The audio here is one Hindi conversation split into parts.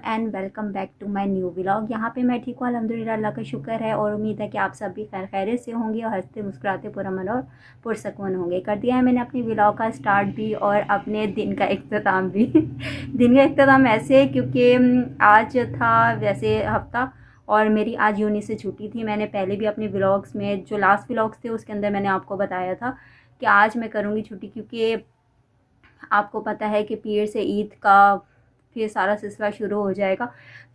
And welcome back to my new vlog. यहाँ पे मैं ठीक हूँ अल्हम्दुलिल्लाह, अल्लाह का शुक्र है और उम्मीद है कि आप सब भी खैर खैरियत से होंगे और हंसते मुस्कुराते पुरअमन और पुरसकून होंगे। कर दिया है मैंने अपनी व्लॉग का स्टार्ट भी और अपने दिन का इख्तिताम भी दिन का इख्तिताम ऐसे क्योंकि आज था वैसे हफ्ता और मेरी आज यूनी से छुट्टी थी। मैंने पहले भी अपने व्लॉग्स में जो लास्ट व्लॉग्स थे उसके अंदर मैंने आपको बताया था कि आज मैं करूँगी छुट्टी, क्योंकि आपको पता है कि पीर से ईद का फिर सारा सिलसिला शुरू हो जाएगा।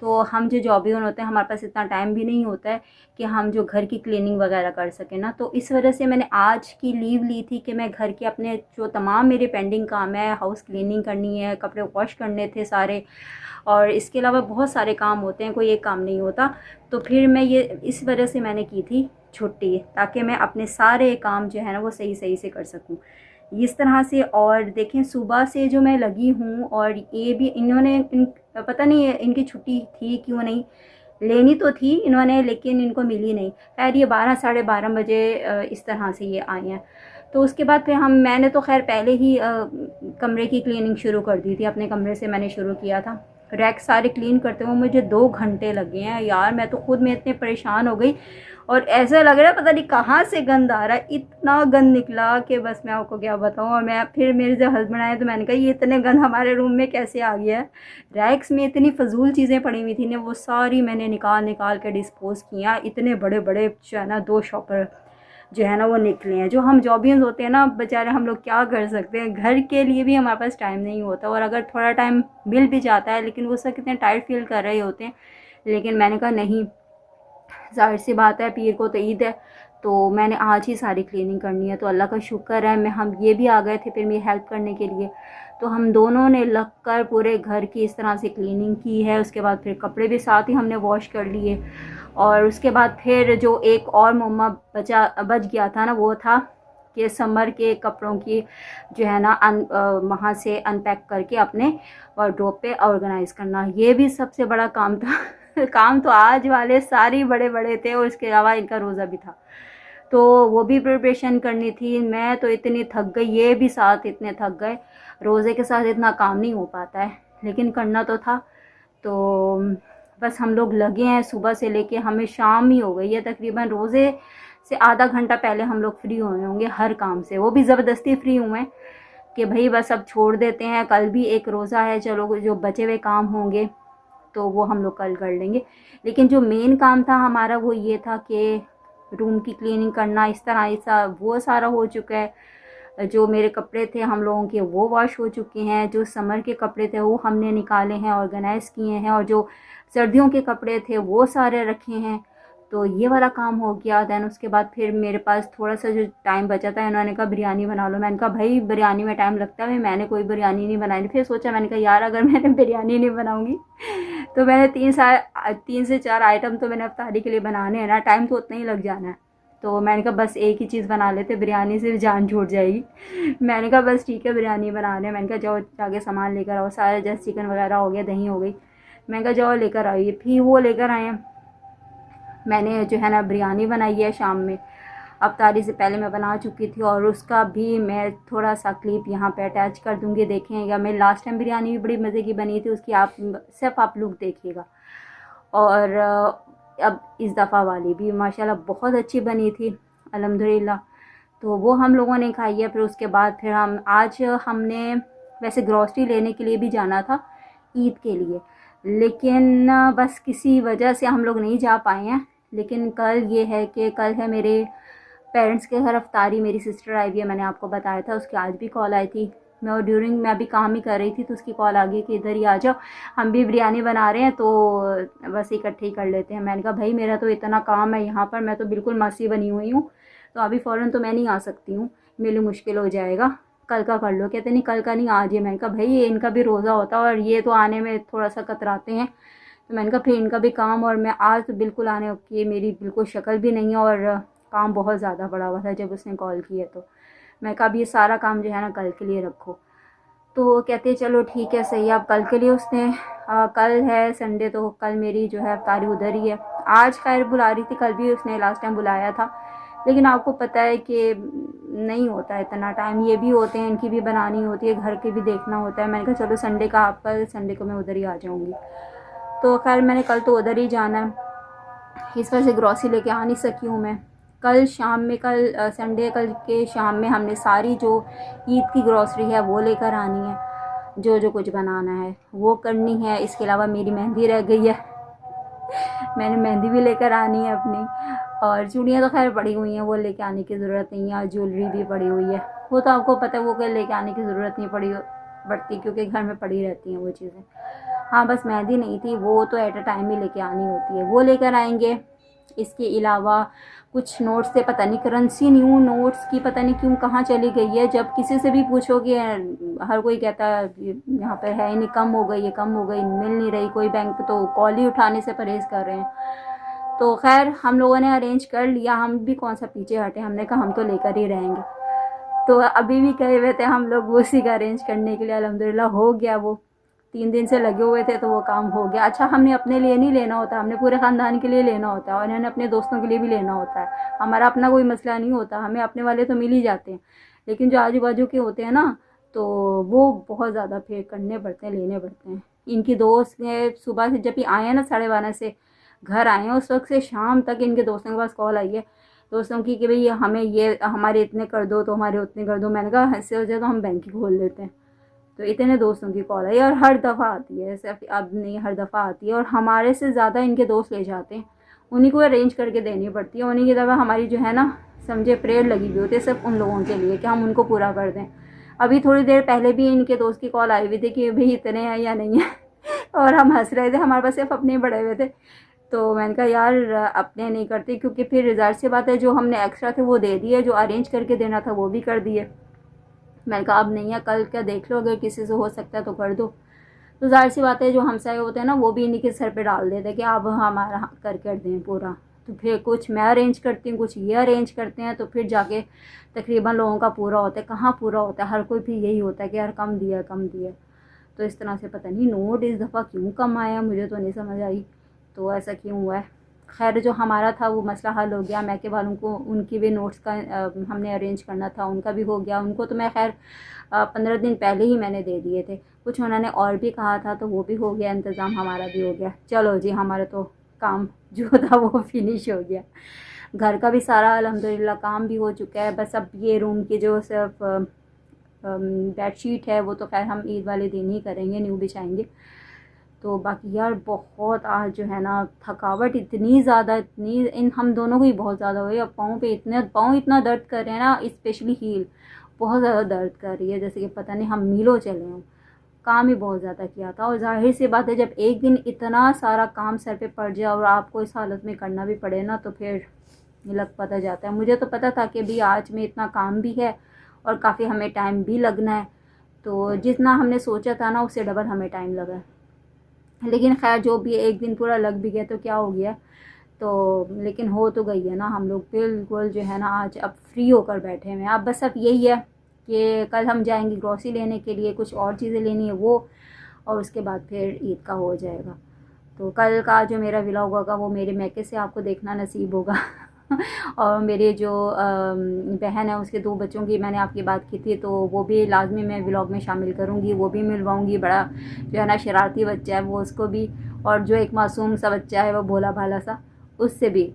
तो हम जो जॉबियन होते हैं हमारे पास इतना टाइम भी नहीं होता है कि हम जो घर की क्लीनिंग वगैरह कर सकें ना। तो इस वजह से मैंने आज की लीव ली थी कि मैं घर के अपने जो तमाम मेरे पेंडिंग काम है, हाउस क्लीनिंग करनी है, कपड़े वॉश करने थे सारे, और इसके अलावा बहुत सारे काम होते हैं, कोई एक काम नहीं होता। तो फिर मैं ये इस वजह से मैंने की थी छुट्टी, ताकि मैं अपने सारे काम जो है ना वो सही सही से कर सकूँ इस तरह से। और देखें सुबह से जो मैं लगी हूँ, और ये भी इन्होंने पता नहीं इनकी छुट्टी थी क्यों नहीं, लेनी तो थी इन्होंने लेकिन इनको मिली नहीं। खैर ये 12 साढ़े 12 बजे इस तरह से ये आई हैं। तो उसके बाद फिर मैंने तो खैर पहले ही कमरे की क्लीनिंग शुरू कर दी थी। अपने कमरे से मैंने शुरू किया था। रैक सारे क्लीन करते हुए मुझे 2 घंटे लगे हैं यार। मैं तो खुद में इतने परेशान हो गई और ऐसा लग रहा है पता नहीं कहाँ से गंद आ रहा है। इतना गंद निकला कि बस मैं आपको क्या बताऊँ। और मैं फिर मेरे जो हस्बैंड आए तो मैंने कहा ये इतने गंद हमारे रूम में कैसे आ गया है। रैक्स में इतनी फजूल चीज़ें पड़ी हुई थी ना, वो सारी मैंने निकाल निकाल के डिस्पोज किया। इतने बड़े बड़े जो है ना 2 शॉपर जो है ना वो निकले हैं। जो हम जॉबियंस होते हैं ना बेचारे, हम लोग क्या कर सकते हैं, घर के लिए भी हमारे पास टाइम नहीं होता। और अगर थोड़ा टाइम मिल भी जाता है लेकिन वो सब कितने टाइट फील कर रहे होते हैं। लेकिन मैंने कहा नहीं, ज़ाहिर सी बात है पीर को तो ईद है, तो मैंने आज ही सारी क्लीनिंग करनी है। तो अल्लाह का शुक्र है हम ये भी आ गए थे फिर मेरी हेल्प करने के लिए। तो हम दोनों ने लग कर पूरे घर की इस तरह से क्लीनिंग की है। उसके बाद फिर कपड़े भी साथ ही हमने वॉश कर लिए। और उसके बाद फिर जो एक और मुम्मा बच गया था ना, वो था कि समर के कपड़ों की जो है ना वहाँ से अनपैक करके अपने वार्डरोब पे ऑर्गेनाइज़ करना। ये भी सबसे बड़ा काम था काम तो आज वाले सारे बड़े बड़े थे और इसके अलावा इनका रोज़ा भी था, तो वो भी प्रिपरेशन करनी थी। मैं तो इतनी थक गई, ये भी साथ इतने थक गए। रोज़े के साथ इतना काम नहीं हो पाता है लेकिन करना तो था। तो बस हम लोग लगे हैं सुबह से लेके हमें शाम ही हो गई है। तकरीबन रोज़े से आधा घंटा पहले हम लोग फ्री हुए होंगे हर काम से। वो भी ज़बरदस्ती फ्री हुए हैं कि भाई बस अब छोड़ देते हैं, कल भी एक रोज़ा है, चलो जो बचे हुए काम होंगे तो वो हम लोग कल कर लेंगे। लेकिन जो मेन काम था हमारा वो ये था कि रूम की क्लीनिंग करना। इस तरह ऐसा वो सारा हो चुका है। जो मेरे कपड़े थे हम लोगों के वो वॉश हो चुके हैं। जो समर के कपड़े थे वो हमने निकाले हैं, ऑर्गेनाइज़ किए हैं, और जो सर्दियों के कपड़े थे वो सारे रखे हैं। तो ये वाला काम हो गया। दैन उसके बाद फिर मेरे पास थोड़ा सा जो टाइम बचा था, इन्होंने कहा बिरयानी बना लो। मैंने कहा भाई बिरयानी में टाइम लगता है, मैंने कोई बिरयानी नहीं बनाई। फिर सोचा, मैंने कहा यार अगर मैंने बिरयानी नहीं बनाऊंगी तो मैंने 3 से 4 आइटम तो मैंने अफ्तारी के लिए बनाने हैं ना, टाइम तो उतना ही लग जाना है। तो मैंने कहा बस एक ही चीज़ बना लेते, बिरयानी से जान छूट जाएगी। मैंने कहा बस ठीक है बिरयानी बना रहे हैं। मैंने कहा जाओ जाके सामान लेकर आओ, सारे जैसे चिकन वगैरह हो गया, दही हो गई। मैंने कहा जाओ लेकर आइए। फिर वो लेकर आए हैं। मैंने जो है ना बिरयानी बनाई है शाम में, अफ्तारी से पहले मैं बना चुकी थी, और उसका भी मैं थोड़ा सा क्लिप यहाँ पे अटैच कर दूँगी, देखेंगे। मैं लास्ट टाइम बिरयानी भी बड़ी मज़े की बनी थी, उसकी आप सिर्फ आप लुक देखिएगा। और अब इस दफ़ा वाली भी माशाल्लाह बहुत अच्छी बनी थी अल्हम्दुलिल्लाह। तो वो हम लोगों ने खाई है। फिर उसके बाद फिर हमने वैसे ग्रॉसरी लेने के लिए भी जाना था ईद के लिए, लेकिन बस किसी वजह से हम लोग नहीं जा पाए हैं। लेकिन कल ये है कि कल है मेरे पेरेंट्स के घर अफ्तारी। मेरी सिस्टर आई हुई है, मैंने आपको बताया था। उसकी आज भी कॉल आई थी। मैं अभी काम ही कर रही थी तो उसकी कॉल आ गई कि इधर ही आ जाओ, हम भी बिरयानी बना रहे हैं तो बस इकट्ठे ही कर लेते हैं। मैंने कहा भाई मेरा तो इतना काम है यहाँ पर, मैं तो बिल्कुल मासी बनी हुई हूँ, तो अभी फ़ौरन तो मैं नहीं आ सकती हूँ, मेरे लिए मुश्किल हो जाएगा, कल का कर लो। कहते नहीं कल का नहीं, आज ही। मैंने कहा भाई ये इनका भी रोज़ा होता है और ये तो आने में थोड़ा सा कतराते हैं। तो मैंने कहा फिर इनका भी काम, और मैं आज तो बिल्कुल आने की मेरी बिल्कुल शक्ल भी नहीं है, और काम बहुत ज़्यादा पड़ा हुआ था जब उसने कॉल किया। तो मैं कहा अब ये सारा काम जो है ना कल के लिए रखो। तो कहते चलो ठीक है सही है। अब कल के लिए उसने कल है संडे, तो कल मेरी जो है अफ्तारी उधर ही है। आज खैर बुला रही थी, कल भी उसने लास्ट टाइम बुलाया था, लेकिन आपको पता है कि नहीं होता है इतना टाइम। ये भी होते हैं, इनकी भी बनानी होती है, घर के भी देखना होता है। मैंने कहा चलो संडे का आपका संडे को मैं उधर ही आ जाऊँगी। तो खैर मैंने कल तो उधर ही जाना है, इस वजह से ग्रॉसरी लेके आ नहीं सकी हूँ मैं। कल शाम में, कल संडे, कल के शाम में हमने सारी जो ईद की ग्रॉसरी है वो लेकर आनी है, जो जो कुछ बनाना है वो करनी है। इसके अलावा मेरी मेहंदी रह गई है, मैंने मेहंदी भी लेकर आनी है अपनी। और चूड़ियाँ तो खैर पड़ी हुई हैं, वो लेके आने की ज़रूरत नहीं है। और ज्वेलरी भी पड़ी हुई है, वो तो आपको पता है, वो कोई लेके आने की ज़रूरत नहीं पड़ती क्योंकि घर में पड़ी रहती हैं वो चीज़ें। हाँ बस मेहंदी नहीं थी, वो तो एट अ टाइम ही लेके आनी होती है, वो लेकर आएंगे। इसके अलावा कुछ नोट्स थे, पता नहीं करेंसी न्यू नोट्स की पता नहीं क्यों कहाँ चली गई है। जब किसी से भी पूछोगे हर कोई कहता है यहाँ पर है ही नहीं, कम हो गई है, कम हो गई, मिल नहीं रही। कोई बैंक तो कॉल ही उठाने से परहेज़ कर रहे हैं। तो खैर हम लोगों ने अरेंज कर लिया, हम भी कौन सा पीछे हटे, हमने कहा हम तो लेकर ही रहेंगे। तो अभी भी कहे हुए थे हम लोग वो उसी का अरेंज करने के लिए, अल्हम्दुलिल्लाह हो गया। वो 3 दिन से लगे हुए थे तो वो काम हो गया। अच्छा हमने अपने लिए नहीं लेना होता, हमने पूरे ख़ानदान के लिए लेना होता है और इन्होंने अपने दोस्तों के लिए भी लेना होता है। हमारा अपना कोई मसला नहीं होता, हमें अपने वाले तो मिल ही जाते हैं, लेकिन जो आजू बाजू के होते हैं ना तो वो बहुत ज़्यादा पे करने पड़ते हैं, लेने पड़ते हैं। इनकी दोस्त ने सुबह से जब भी आए हैं ना 12:30 से घर आए हैं, उस वक्त से शाम तक इनके दोस्तों के पास कॉल आई है दोस्तों की कि भाई हमें ये हमारे इतने कर दो, तो हमारे उतने कर दो। मैंने कहा इससे हो जाए तो हम बैंक ही खोल लेते हैं। तो इतने दोस्तों की कॉल आई और हर दफ़ा आती है, सिर्फ अब नहीं हर दफ़ा आती है। और हमारे से ज़्यादा इनके दोस्त ले जाते हैं, उन्हीं को अरेंज करके देनी पड़ती है। उन्हीं की दफ़ा हमारी जो है ना समझे प्रेयर लगी हुई होती है सिर्फ उन लोगों के लिए कि हम उनको पूरा कर दें। अभी थोड़ी देर पहले भी इनके दोस्त की कॉल आई हुई थी कि भाई इतने हैं या नहीं है और हम हंस रहे थे, हमारे पास सिर्फ अपने बड़े हुए थे। तो मैंने कहा यार अपने नहीं करते, क्योंकि फिर ज़ाहिर सी बात है जो हमने एक्स्ट्रा थे वो दे दिए, जो अरेंज करके देना था वो भी कर दिए। मैंने कहा अब नहीं है, कल क्या देख लो, अगर किसी से हो सकता है तो कर दो। तो ज़ाहिर सी बात है जो हमसाए होते हैं ना वो भी इन्हीं के सर पे डाल देते हैं कि आप हमारा कर दें पूरा। तो फिर कुछ मैं अरेंज करती हूँ, कुछ ये अरेंज करते हैं, तो फिर जाके तकरीबन लोगों का पूरा होता है। कहाँ पूरा होता है, हर कोई फिर यही होता है कि यार कम दिया कम दिया। तो इस तरह से पता नहीं नोट इस दफ़ा क्यों कम आया, मुझे तो नहीं समझ आई तो ऐसा क्यों हुआ है। खैर जो हमारा था वो मसला हल हो गया। मैके वालों को उनकी भी नोट्स का हमने अरेंज करना था, उनका भी हो गया। उनको तो मैं खैर 15 दिन पहले ही मैंने दे दिए थे, कुछ उन्होंने और भी कहा था तो वो भी हो गया, इंतज़ाम हमारा भी हो गया। चलो जी हमारा तो काम जो था वो फिनिश हो गया। घर का भी सारा अल्हम्दुलिल्लाह काम भी हो चुका है। बस अब ये रूम की जो सिर्फ बेडशीट है वो तो खैर हम ईद वाले दिन ही करेंगे, न्यू बिछाएंगे। तो बाकी यार बहुत आज जो है ना थकावट इतनी ज़्यादा, इतनी इन हम दोनों को ही बहुत ज़्यादा हुई। अब पाँव इतना दर्द कर रहे हैं ना, स्पेशली हील बहुत ज़्यादा दर्द कर रही है, जैसे कि पता नहीं हम मीलों चले हों। काम ही बहुत ज़्यादा किया था और जाहिर सी बात है जब एक दिन इतना सारा काम सर पे पड़ जाए और आपको इस हालत में करना भी पड़े ना तो फिर लग पता जाता है। मुझे तो पता था कि भी आज में इतना काम भी है और काफ़ी हमें टाइम भी लगना है, तो जितना हमने सोचा था ना उससे डबल हमें टाइम लगा। लेकिन खैर जो भी एक दिन पूरा लग भी गया तो क्या हो गया, तो लेकिन हो तो गई है ना। हम लोग बिल्कुल जो है ना आज अब फ्री होकर बैठे हैं। अब बस अब यही है कि कल हम जाएंगे ग्रॉसरी लेने के लिए, कुछ और चीज़ें लेनी है वो, और उसके बाद फिर ईद का हो जाएगा। तो कल का जो मेरा व्लॉग होगा वो मेरे मैके से आपको देखना नसीब होगा और मेरे जो बहन है उसके 2 बच्चों की मैंने आपकी बात की थी तो वो भी लाजमी मैं व्लॉग में शामिल करूँगी, वो भी मिलवाऊँगी। बड़ा जो है ना शरारती बच्चा है वो, उसको भी, और जो एक मासूम सा बच्चा है वो भोला भाला सा, उससे भी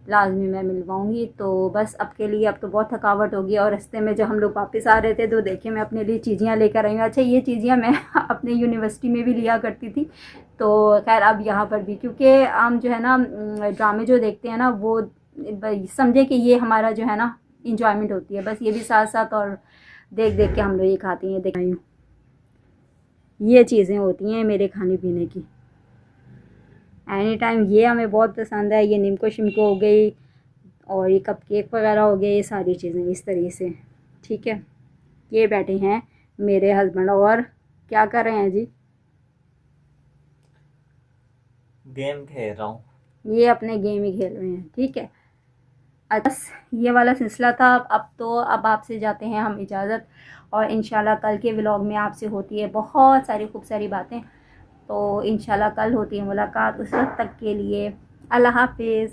लाजमी मैं मिलवाऊँगी। तो बस अब के लिए अब तो बहुत थकावट होगी। और रास्ते में जब हम लोग वापस आ रहे थे तो देखिए मैं अपने लिए चीज़ियाँ लेकर आई हूँ। अच्छा ये चीज़ियाँ मैं अपने यूनिवर्सिटी में भी लिया करती थी, तो खैर अब यहाँ पर भी, क्योंकि हम जो है ना ड्रामे जो देखते हैं ना वो समझे कि ये हमारा जो है ना इंजॉयमेंट होती है, बस ये भी साथ साथ और देख देख के हम लोग ये खाती हैं। दिखाई ये चीज़ें होती हैं मेरे खाने पीने की एनी टाइम। ये हमें बहुत पसंद है, ये निम्को शिमको हो गई और ये कप केक वगैरह हो गए, ये सारी चीज़ें इस तरीके से। ठीक है, ये बैठे हैं मेरे हस्बैंड और क्या कर रहे हैं जी? गेम खेल रहा हूँ। ये अपने गेम ही खेल रहे हैं। ठीक है, बस ये वाला सिलसिला था। अब तो अब आपसे जाते हैं हम इजाज़त, और इंशाल्लाह कल के व्लॉग में आपसे होती है बहुत सारी खूब सारी बातें। तो इंशाल्लाह कल होती है मुलाकात, उस वक्त तक के लिए अल्लाह हाफिज़।